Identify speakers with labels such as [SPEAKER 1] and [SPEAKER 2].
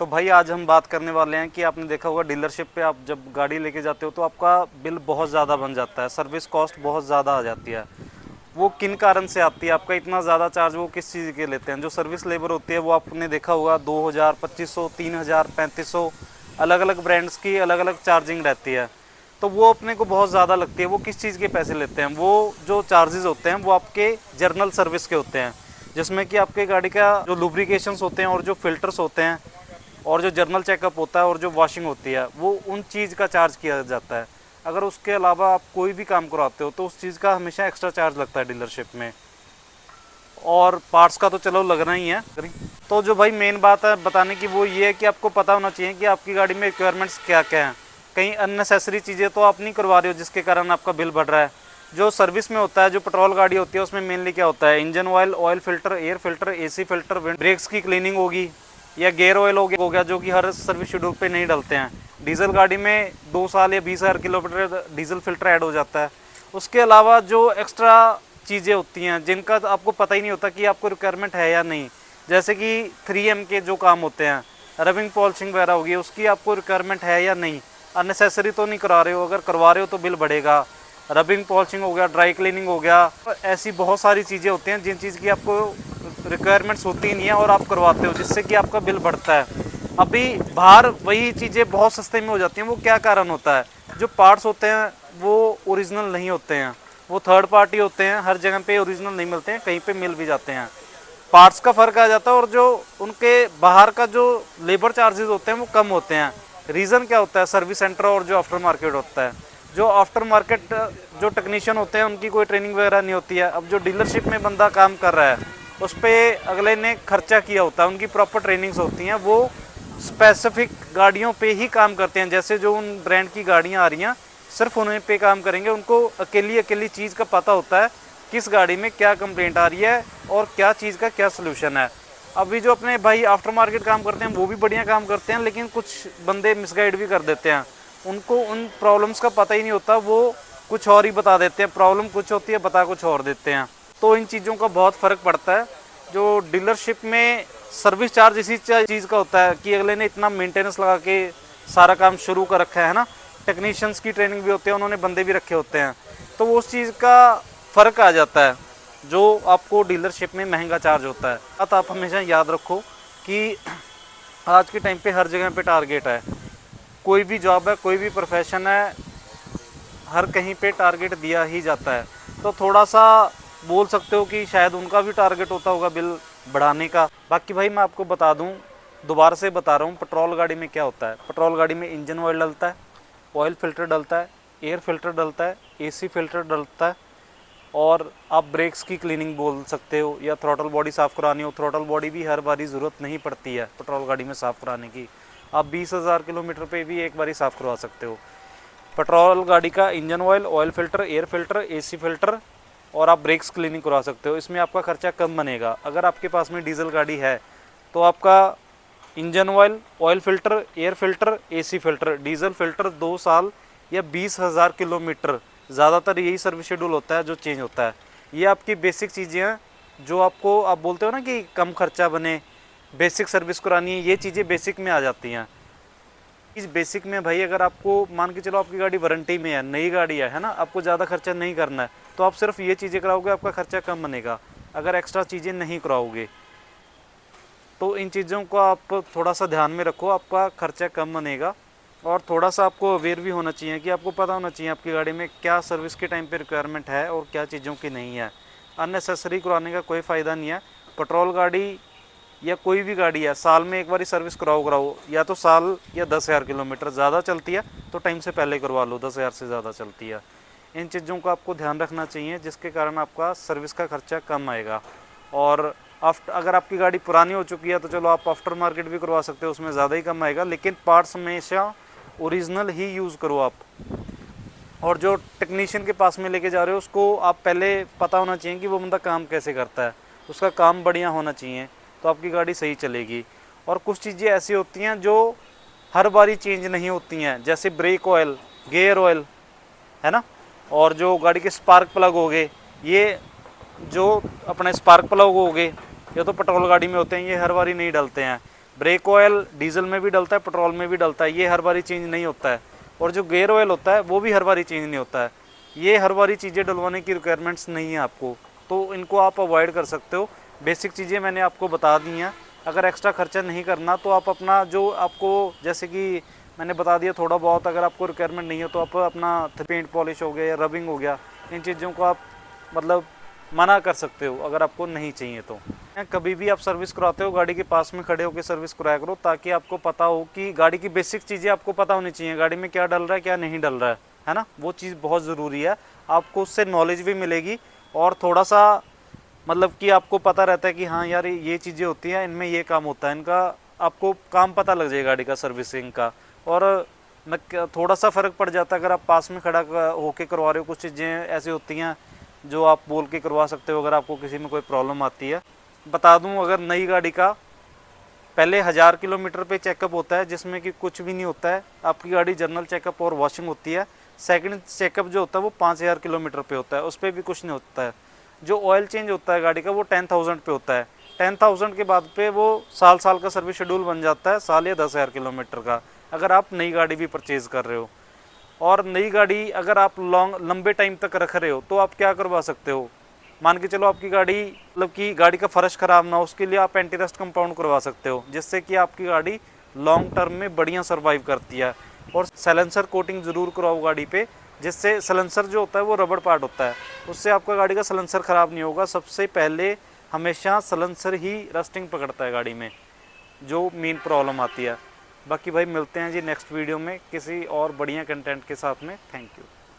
[SPEAKER 1] तो भाई आज हम बात करने वाले हैं कि आपने देखा होगा डीलरशिप पे आप जब गाड़ी लेके जाते हो तो आपका बिल बहुत ज़्यादा बन जाता है, सर्विस कॉस्ट बहुत ज़्यादा आ जाती है। वो किन कारण से आती है, आपका इतना ज़्यादा चार्ज वो किस चीज़ के लेते हैं? जो सर्विस लेबर होती है वो आपने देखा होगा 2000, 2500, 3000, 3500 अलग अलग ब्रांड्स की अलग अलग चार्जिंग रहती है। तो वो अपने को बहुत ज़्यादा लगती है। वो किस चीज़ के पैसे लेते हैं? वो जो चार्जेस होते हैं वो आपके जर्नल सर्विस के होते हैं, जिसमें कि आपके गाड़ी का जो लुब्रिकेशंस होते हैं और जो फिल्टर्स होते हैं और जो जर्नल चेकअप होता है और जो वॉशिंग होती है वो उन चीज़ का चार्ज किया जाता है। अगर उसके अलावा आप कोई भी काम कराते हो तो उस चीज़ का हमेशा एक्स्ट्रा चार्ज लगता है डीलरशिप में। और पार्ट्स का तो चलो लगना ही है। तो जो भाई मेन बात है बताने की वो ये है कि आपको पता होना चाहिए कि आपकी गाड़ी में रिक्वायरमेंट्स क्या क्या हैं। कहीं अननेसेसरी चीज़ें तो आप नहीं करवा रहे हो जिसके कारण आपका बिल बढ़ रहा है। जो सर्विस में होता है, जो पेट्रोल गाड़ी होती है उसमें मेनली क्या होता है? Engine oil, oil filter, air filter, AC filter, brakes की क्लीनिंग होगी या गेयर ऑयल हो गया जो कि हर सर्विस शेड्यूल पे नहीं डलते हैं। डीजल गाड़ी में 2 साल या 20,000 किलोमीटर डीजल फिल्टर ऐड हो जाता है। उसके अलावा जो एक्स्ट्रा चीज़ें होती हैं जिनका आपको पता ही नहीं होता कि आपको रिक्वायरमेंट है या नहीं, जैसे कि 3M के जो काम होते हैं, रबिंग पॉलिशिंग वगैरह होगी, उसकी आपको रिक्वायरमेंट है या नहीं। अननेसेसरी तो नहीं करा रहे हो, अगर करवा रहे हो तो बिल बढ़ेगा। रबिंग पॉलिशिंग हो गया, ड्राई क्लीनिंग हो गया, ऐसी बहुत सारी चीज़ें होती हैं जिन चीज़ की आपको रिक्वायरमेंट्स होती नहीं है और आप करवाते हो जिससे कि आपका बिल बढ़ता है। अभी बाहर वही चीज़ें बहुत सस्ते में हो जाती हैं। वो क्या कारण होता है? जो पार्ट्स होते हैं वो ओरिजिनल नहीं होते हैं, वो थर्ड पार्टी होते हैं। हर जगह पे ओरिजिनल नहीं मिलते हैं, कहीं पे मिल भी जाते हैं। पार्ट्स का फ़र्क आ जाता है और जो उनके बाहर का जो लेबर चार्जेस होते हैं वो कम होते हैं। रीज़न क्या होता है? सर्विस सेंटर और जो आफ्टर मार्केट होता है। जो आफ्टर मार्केट जो टेक्नीशियन होते हैं उनकी कोई ट्रेनिंग वगैरह नहीं होती है। अब जो डीलरशिप में बंदा काम कर रहा है उस पर अगले ने खर्चा किया होता है, उनकी प्रॉपर ट्रेनिंग्स होती हैं। वो स्पेसिफिक गाड़ियों पे ही काम करते हैं। जैसे जो उन ब्रांड की गाड़ियाँ आ रही हैं सिर्फ उन्हीं पे काम करेंगे। उनको अकेली अकेली चीज़ का पता होता है किस गाड़ी में क्या कंप्लेंट आ रही है और क्या चीज़ का क्या सोल्यूशन है। अभी जो अपने भाई आफ्टर मार्केट काम करते हैं वो भी बढ़िया काम करते हैं, लेकिन कुछ बंदे मिसगाइड भी कर देते हैं। उनको उन प्रॉब्लम्स का पता ही नहीं होता, वो कुछ और ही बता देते हैं। प्रॉब्लम कुछ होती है, बता कुछ और देते हैं। तो इन चीज़ों का बहुत फ़र्क पड़ता है। जो डीलरशिप में सर्विस चार्ज इसी चीज़ का होता है कि अगले ने इतना मेंटेनेंस लगा के सारा काम शुरू कर रखा है ना। टेक्नीशियंस की ट्रेनिंग भी होती है, उन्होंने बंदे भी रखे होते हैं। तो वो उस चीज़ का फ़र्क आ जाता है जो आपको डीलरशिप में महंगा चार्ज होता है। बात आप हमेशा याद रखो कि आज के टाइम पे हर जगह पे टारगेट है। कोई भी जॉब है, कोई भी प्रोफेशन है, हर कहीं पे टारगेट दिया ही जाता है। तो थोड़ा सा बोल सकते हो कि शायद उनका भी टारगेट होता होगा बिल बढ़ाने का। बाकी भाई मैं आपको बता दूं, दोबारा से बता रहा हूँ, पेट्रोल गाड़ी में क्या होता है। पेट्रोल गाड़ी में इंजन ऑयल डलता है, ऑयल फिल्टर डलता है, एयर फिल्टर डलता है, एसी फिल्टर डलता है, और आप ब्रेक्स की क्लीनिंग बोल सकते हो या थ्रॉटल बॉडी साफ़ करानी हो। थ्रॉटल बॉडी भी हर बारी ज़रूरत नहीं पड़ती है पेट्रोल गाड़ी में साफ़ कराने की। आप 20,000 किलोमीटर पे भी एक बारी साफ़ करवा सकते हो। पेट्रोल गाड़ी का engine oil, oil filter, air filter, AC filter और आप ब्रेक्स क्लीनिंग करवा सकते हो। इसमें आपका खर्चा कम बनेगा। अगर आपके पास में डीजल गाड़ी है तो आपका engine oil, oil filter, air filter, AC filter, diesel filter 2 साल या 20,000 किलोमीटर, ज़्यादातर यही सर्विस शेड्यूल होता है जो चेंज होता है। ये आपकी बेसिक चीज़ें हैं जो आपको, आप बोलते हो ना कि कम खर्चा बने, बेसिक सर्विस करानी है, ये चीज़ें बेसिक में आ जाती हैं। इस बेसिक में भाई अगर आपको मान के चलो आपकी गाड़ी वारंटी में है, नई गाड़ी है ना, आपको ज़्यादा खर्चा नहीं करना है तो आप सिर्फ ये चीज़ें कराओगे, आपका खर्चा कम बनेगा। अगर एक्स्ट्रा चीज़ें नहीं कराओगे तो इन चीज़ों को आप थोड़ा सा ध्यान में रखो, आपका खर्चा कम बनेगा। और थोड़ा सा आपको अवेयर भी होना चाहिए कि आपको पता होना चाहिए आपकी गाड़ी में क्या सर्विस के टाइम पे रिक्वायरमेंट है और क्या चीज़ों की नहीं है। अननेसेसरी कराने का कोई फ़ायदा नहीं है। पेट्रोल गाड़ी या कोई भी गाड़ी है, साल में एक बार सर्विस कराओ, या तो साल या 10,000 किलोमीटर। ज़्यादा चलती है तो टाइम से पहले करवा लो, 10,000 से ज़्यादा चलती है। इन चीज़ों का आपको ध्यान रखना चाहिए जिसके कारण आपका सर्विस का खर्चा कम आएगा। और अगर आपकी गाड़ी पुरानी हो चुकी है तो चलो आप आफ्टर मार्केट भी करवा सकते हो, उसमें ज़्यादा ही कम आएगा, लेकिन पार्ट्स हमेशा ओरिजिनल ही यूज़ करो आप। और जो टेक्नीशियन के पास में लेके जा रहे हो उसको आप पहले पता होना चाहिए कि वो बंदा काम कैसे करता है, उसका काम बढ़िया होना चाहिए, तो आपकी गाड़ी सही चलेगी। और कुछ चीज़ें ऐसी होती हैं जो हर बारी चेंज नहीं होती हैं, जैसे ब्रेक ऑयल, गियर ऑयल, है ना, और जो गाड़ी के स्पार्क प्लग हो गए, ये जो अपने स्पार्क प्लग हो गए ये तो पेट्रोल गाड़ी में होते हैं, ये हर बारी नहीं डलते हैं। ब्रेक ऑयल डीजल में भी डलता है, पेट्रोल में भी डलता है, ये हर बारी चेंज नहीं होता है। और जो गियर ऑयल होता है वो भी हर बारी चेंज नहीं होता है। ये हर बारी चीज़ें डलवाने की रिक्वायरमेंट्स नहीं है आपको, तो इनको आप अवॉइड कर सकते हो। बेसिक चीज़ें मैंने आपको बता दी हैं। अगर एक्स्ट्रा खर्चा नहीं करना तो आप अपना जो आपको, जैसे कि मैंने बता दिया थोड़ा बहुत, अगर आपको रिक्वायरमेंट नहीं है तो आप अपना पेंट पॉलिश हो गया या रबिंग हो गया, इन चीज़ों को आप मतलब मना कर सकते हो अगर आपको नहीं चाहिए तो। कभी भी आप सर्विस कराते हो गाड़ी के पास में खड़े होकर सर्विस कराया करो, ताकि आपको पता हो कि गाड़ी की बेसिक चीज़ें आपको पता होनी चाहिए, गाड़ी में क्या डल रहा है क्या नहीं डल रहा है ना। वो चीज़ बहुत ज़रूरी है, आपको उससे नॉलेज भी मिलेगी और थोड़ा सा मतलब कि आपको पता रहता है कि हाँ यार ये चीज़ें होती हैं, इनमें ये काम होता है, इनका आपको काम पता लग जाएगा गाड़ी का सर्विसिंग का। और थोड़ा सा फ़र्क पड़ जाता है अगर आप पास में खड़ा होके करवा रहे हो। कुछ चीज़ें ऐसी होती हैं जो आप बोल के करवा सकते हो अगर आपको किसी में कोई प्रॉब्लम आती है। बता दूं, अगर नई गाड़ी का पहले 1000 किलोमीटर पे चेकअप होता है, जिसमें कि कुछ भी नहीं होता है, आपकी गाड़ी जनरल चेकअप और वॉशिंग होती है। सेकंड चेकअप जो होता है वो 5000 किलोमीटर पे होता है, उस पर भी कुछ नहीं होता है। जो ऑयल चेंज होता है गाड़ी का वो 10,000 पे होता है। 10,000 के बाद पे वो साल का सर्विस शेड्यूल बन जाता है, साल या 10,000 किलोमीटर का, अगर आप नई गाड़ी भी परचेज़ कर रहे हो। और नई गाड़ी अगर आप लंबे टाइम तक रख रहे हो तो आप क्या करवा सकते हो, मान के चलो आपकी गाड़ी मतलब कि गाड़ी का फर्श ख़राब ना हो, उसके लिए आप एंटी रस्ट कंपाउंड करवा सकते हो, जिससे कि आपकी गाड़ी लॉन्ग टर्म में बढ़िया सर्वाइव करती है। और साइलेंसर कोटिंग ज़रूर कराओ गाड़ी पे, जिससे साइलेंसर जो होता है वो रबड़ पार्ट होता है, उससे आपका गाड़ी का साइलेंसर ख़राब नहीं होगा। सबसे पहले हमेशा साइलेंसर ही रस्टिंग पकड़ता है गाड़ी में, जो मेन प्रॉब्लम आती है। बाकी भाई मिलते हैं जी नेक्स्ट वीडियो में किसी और बढ़िया कंटेंट के साथ में। Thank you.